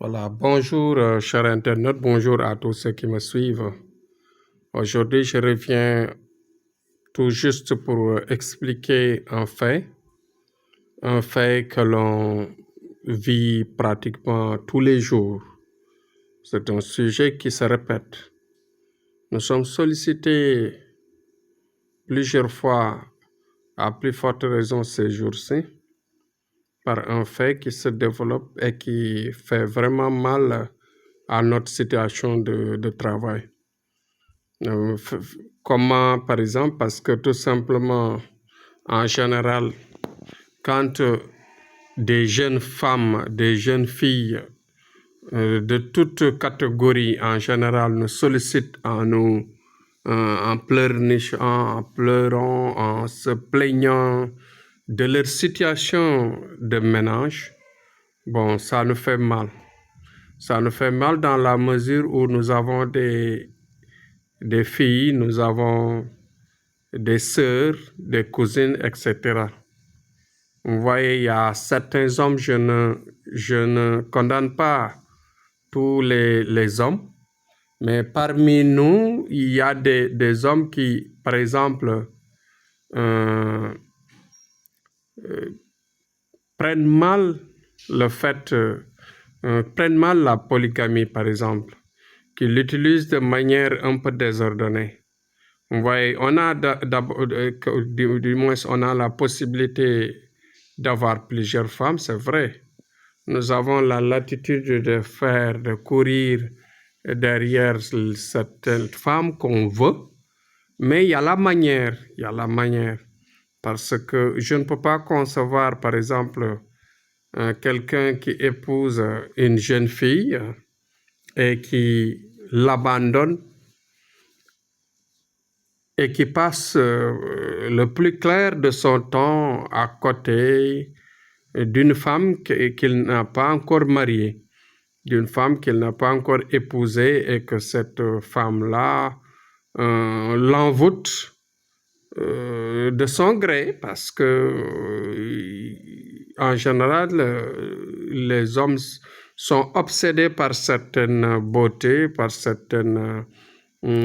Voilà, bonjour chers internautes, bonjour à tous ceux qui me suivent. Aujourd'hui, je reviens tout juste pour expliquer un fait que l'on vit pratiquement tous les jours. C'est un sujet qui se répète. Nous sommes sollicités plusieurs fois, à plus forte raison ces jours-ci, par un fait qui se développe et qui fait vraiment mal à notre situation de travail. Comment, par exemple, parce que tout simplement, en général, quand des jeunes femmes, des jeunes filles de toute catégorie en général nous sollicitent en pleurnichant, en pleurant, en se plaignant de leur situation de ménage, bon, ça nous fait mal. Ça nous fait mal dans la mesure où nous avons des filles, nous avons des sœurs, des cousines, etc. Vous voyez, il y a certains hommes, je ne condamne pas tous les hommes, mais parmi nous, il y a des hommes qui, par exemple, prennent mal le fait, prennent mal la polygamie, par exemple, qui l'utilisent de manière un peu désordonnée. Vous voyez, on a du moins on a la possibilité d'avoir plusieurs femmes, c'est vrai. Nous avons la latitude de courir derrière certaines femmes qu'on veut, mais il y a la manière, parce que je ne peux pas concevoir, par exemple, quelqu'un qui épouse une jeune fille et qui l'abandonne et qui passe le plus clair de son temps à côté d'une femme qu'il n'a pas encore mariée, d'une femme qu'il n'a pas encore épousée, et que cette femme-là l'envoûte de son gré, parce que en général, les hommes sont obsédés par certaines beautés, par certaines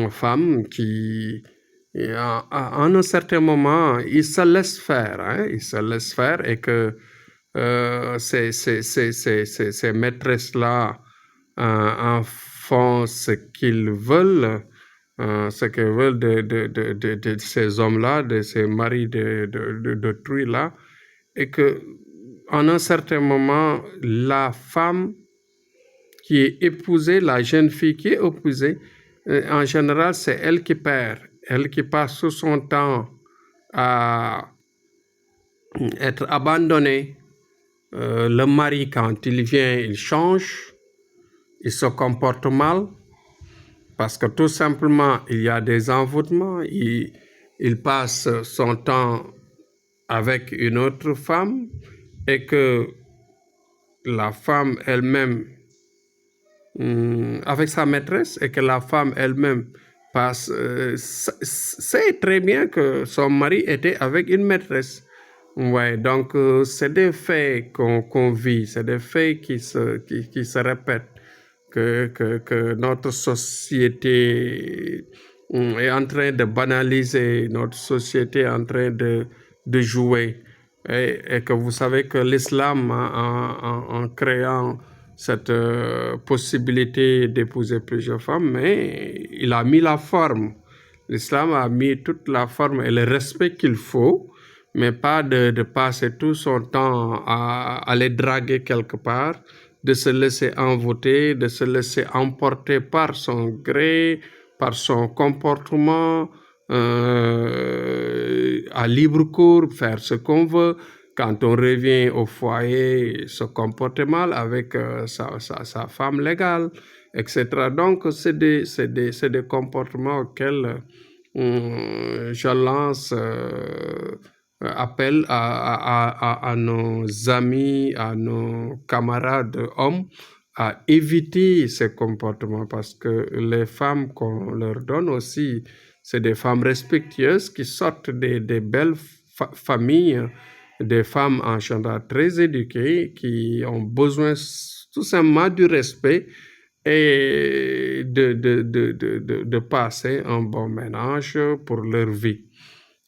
femmes qui, en un certain moment, ils se laissent faire, ils se laissent faire, et que ces maîtresses-là en font ce qu'ils veulent, de ces hommes-là, de ces maris d'autrui-là, et que en un certain moment, la femme qui est épousée, la jeune fille qui est épousée, en général, c'est elle qui perd, elle qui passe tout son temps à être abandonnée. Le mari, quand il vient, il change, il se comporte mal, parce que tout simplement, il y a des envoûtements, il passe son temps avec une autre femme, et que la femme elle-même, avec sa maîtresse, et que la femme elle-même passe, sait très bien que son mari était avec une maîtresse. Ouais, donc c'est des faits qu'on vit, c'est des faits qui se répètent, que notre société est en train de banaliser, notre société est en train de jouer. Et que vous savez que l'islam, en créant cette possibilité d'épouser plusieurs femmes, mais il a mis la forme. L'islam a mis toute la forme et le respect qu'il faut, mais pas de passer tout son temps à aller draguer quelque part, de se laisser envoûter, de se laisser emporter par son gré, par son comportement, à libre cours, faire ce qu'on veut. Quand on revient au foyer, se comporter mal avec sa femme légale, etc. Donc, c'est des comportements auxquels je lance appel à nos amis, à nos camarades hommes, à éviter ces comportements, parce que les femmes qu'on leur donne aussi, c'est des femmes respectueuses qui sortent des belles familles, des femmes en général très éduquées, qui ont besoin tout simplement du respect et de passer un bon ménage pour leur vie.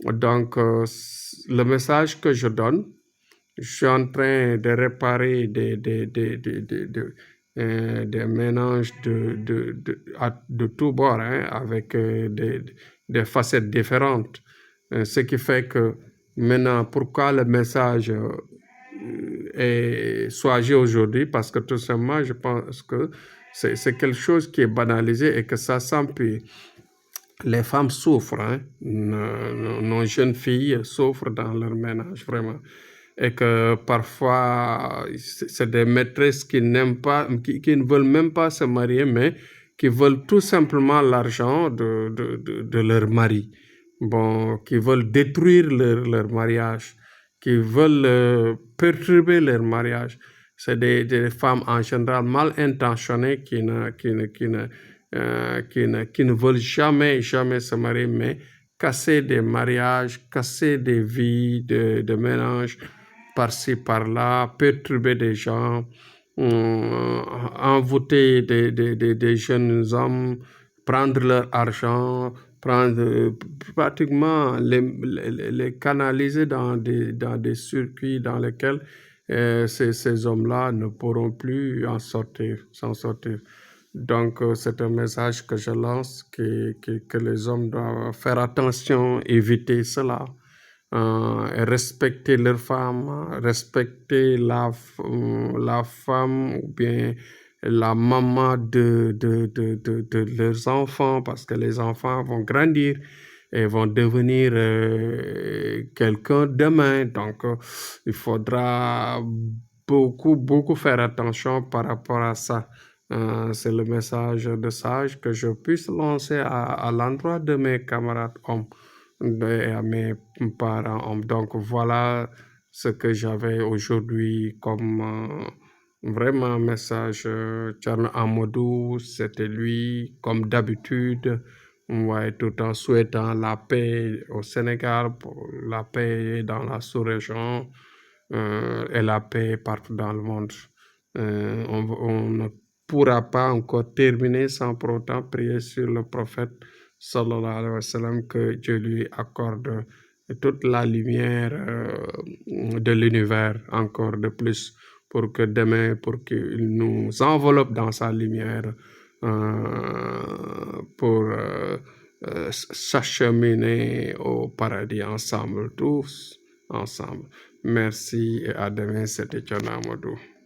Donc, le message que je donne, je suis en train de réparer des ménages de tous bords, hein, avec des facettes différentes. Ce qui fait que maintenant, pourquoi le message soit agi aujourd'hui? Parce que tout simplement, je pense que c'est quelque chose qui est banalisé et que ça s'empire. Les femmes souffrent, hein. Nos jeunes filles souffrent dans leur ménage, vraiment. Et que parfois, c'est des maîtresses qui n'aiment pas, qui ne veulent même pas se marier, mais qui veulent tout simplement l'argent de leur mari. Bon, qui veulent détruire leur mariage, qui veulent perturber leur mariage. C'est des femmes en général mal intentionnées qui ne veulent jamais se marier, mais casser des mariages, casser des vies de ménage par-ci, par-là, perturber des gens, envoûter des jeunes hommes, prendre leur argent, pratiquement les canaliser dans des circuits dans lesquels ces hommes-là ne pourront plus s'en sortir. Donc, c'est un message que je lance, que les hommes doivent faire attention, éviter cela, respecter leurs femmes, respecter la femme ou bien la maman de leurs enfants, parce que les enfants vont grandir et vont devenir quelqu'un demain. Donc, il faudra beaucoup faire attention par rapport à ça. C'est le message de sage que je puisse lancer à l'endroit de mes camarades hommes et à mes parents hommes. Donc voilà ce que j'avais aujourd'hui comme vraiment message. Thierno Amadou, c'était lui, comme d'habitude, ouais, tout en souhaitant la paix au Sénégal, la paix dans la sous-région et la paix partout dans le monde. On ne pourra pas encore terminer sans pour autant prier sur le prophète sallallahu alayhi wa sallam, que Dieu lui accorde toute la lumière de l'univers encore de plus, pour que demain, pour qu'il nous enveloppe dans sa lumière pour s'acheminer au paradis ensemble, tous ensemble. Merci et à demain, c'était Thierno Amadou.